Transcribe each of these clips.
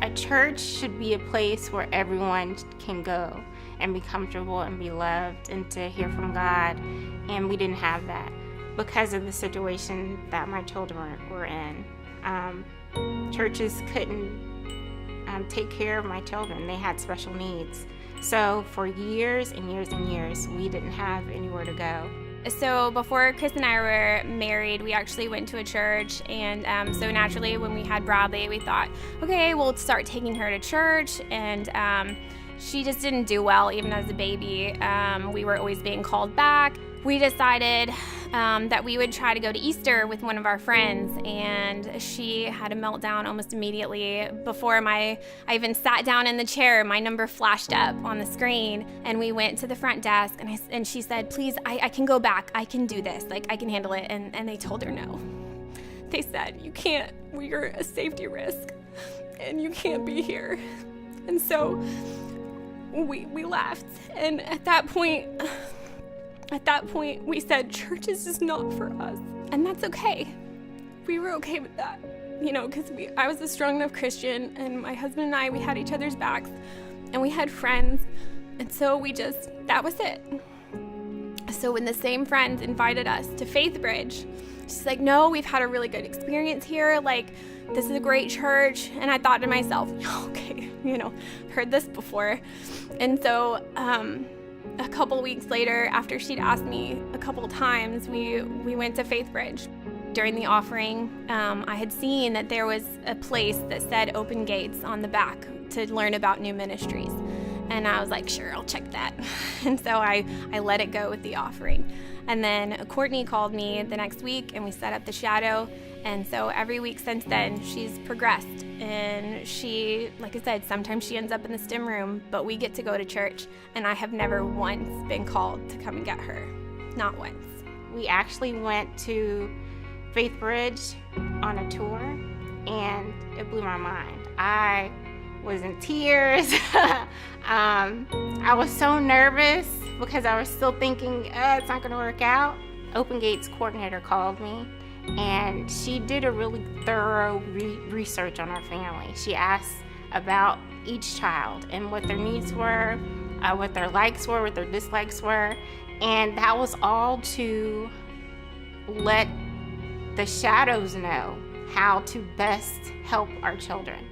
A church should be a place where everyone can go and be comfortable and be loved and to hear from God. And we didn't have that because of the situation that my children were in. Churches couldn't take care of my children. They had special needs. So for years and years and years, we didn't have anywhere to go. So before Chris and I were married, we actually went to a church, and so naturally when we had Bradley, we thought, okay, we'll start taking her to church, and she just didn't do well even as a baby. We were always being called back. We decided that we would try to go to Easter with one of our friends, and she had a meltdown almost immediately. Before I even sat down in the chair, my number flashed up on the screen, and we went to the front desk, and she said, please, I can go back. I can do this. Like, I can handle it. And they told her no. They said, you can't. We're a safety risk, and you can't be here. And so we left, and at that point, we said, church is just not for us. And that's okay. We were okay with that, because I was a strong enough Christian, and my husband and I, we had each other's backs, and we had friends. And so that was it. So when the same friends invited us to Faithbridge, she's like, no, we've had a really good experience here. Like, this is a great church. And I thought to myself, okay, heard this before. And so, a couple weeks later, after she'd asked me a couple times, we went to Faithbridge. During the offering, I had seen that there was a place that said Open Gates on the back to learn about new ministries. And I was like, sure, I'll check that. And so I let it go with the offering. And then Courtney called me the next week, and we set up the shadow. And so every week since then, she's progressed. And she, like I said, sometimes she ends up in the STEM room, but we get to go to church. And I have never once been called to come and get her. Not once. We actually went to Faithbridge on a tour, and it blew my mind. I was in tears. I was so nervous because I was still thinking, it's not going to work out. Open Gates coordinator called me, and she did a really thorough research on our family. She asked about each child and what their needs were, what their likes were, what their dislikes were, and that was all to let the shadows know how to best help our children.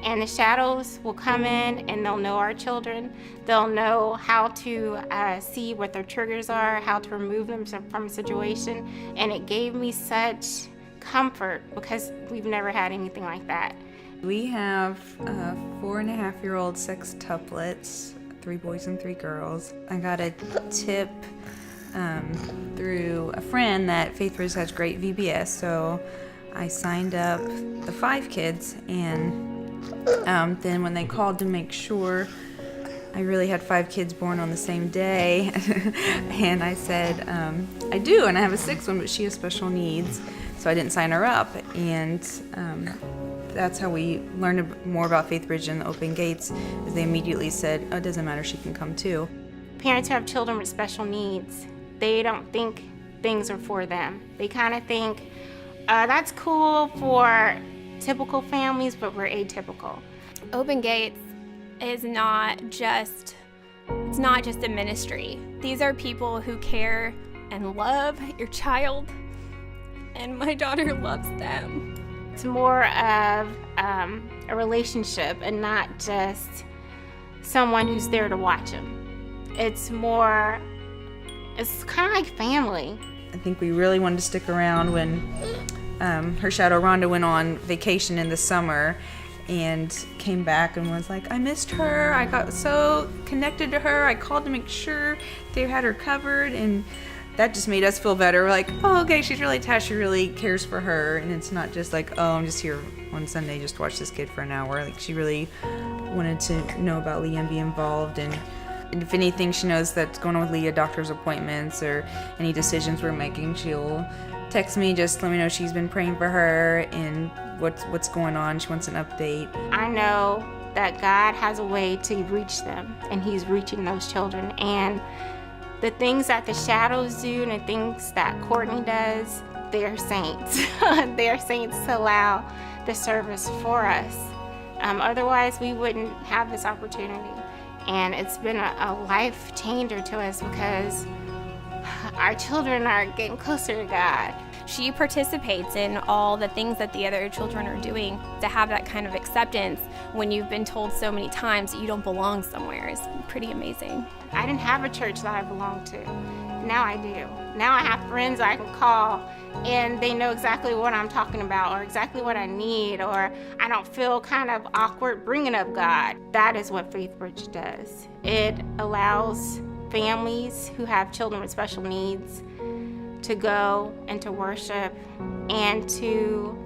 And the shadows will come in and they'll know our children. They'll know how to see what their triggers are, how to remove them from a situation. And it gave me such comfort because we've never had anything like that. We have 4.5-year-old sextuplets, 3 boys and 3 girls. I got a tip through a friend that Faithbridge has great VBS, so I signed up the 5 kids, and then when they called to make sure I really had 5 kids born on the same day, and I said, I do, and I have a 6th one, but she has special needs, so I didn't sign her up, and that's how we learned more about Faithbridge and the Open Gates, is they immediately said, oh, it doesn't matter, she can come too. Parents who have children with special needs, they don't think things are for them. They kind of think, that's cool for typical families, but we're atypical. Open Gates is not just a ministry. These are people who care and love your child, and my daughter loves them. It's more of a relationship and not just someone who's there to watch them. It's kind of like family. I think we really wanted to stick around when her shadow Rhonda went on vacation in the summer and came back and was like, I missed her. I got so connected to her. I called to make sure they had her covered, and that just made us feel better. We're like, oh, okay, she's really attached. She really cares for her, and it's not just like, oh, I'm just here one Sunday just to watch this kid for an hour. Like, she really wanted to know about Leah and be involved, and if anything she knows that's going on with Leah, doctor's appointments or any decisions we're making, she'll text me, just let me know she's been praying for her and what's going on. She wants an update. I know that God has a way to reach them, and He's reaching those children. And the things that the shadows do and the things that Courtney does, they're saints. They're saints to allow the service for us. Otherwise, we wouldn't have this opportunity. And it's been a life changer to us because our children are getting closer to God. She participates in all the things that the other children are doing. To have that kind of acceptance when you've been told so many times that you don't belong somewhere is pretty amazing. I didn't have a church that I belonged to. Now I do. Now I have friends I can call and they know exactly what I'm talking about or exactly what I need, or I don't feel kind of awkward bringing up God. That is what Faithbridge does. It allows families who have children with special needs to go and to worship and to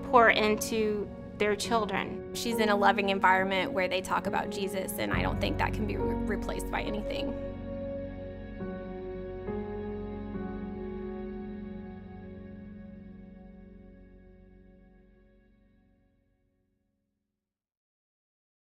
pour into their children. She's in a loving environment where they talk about Jesus, and I don't think that can be replaced by anything.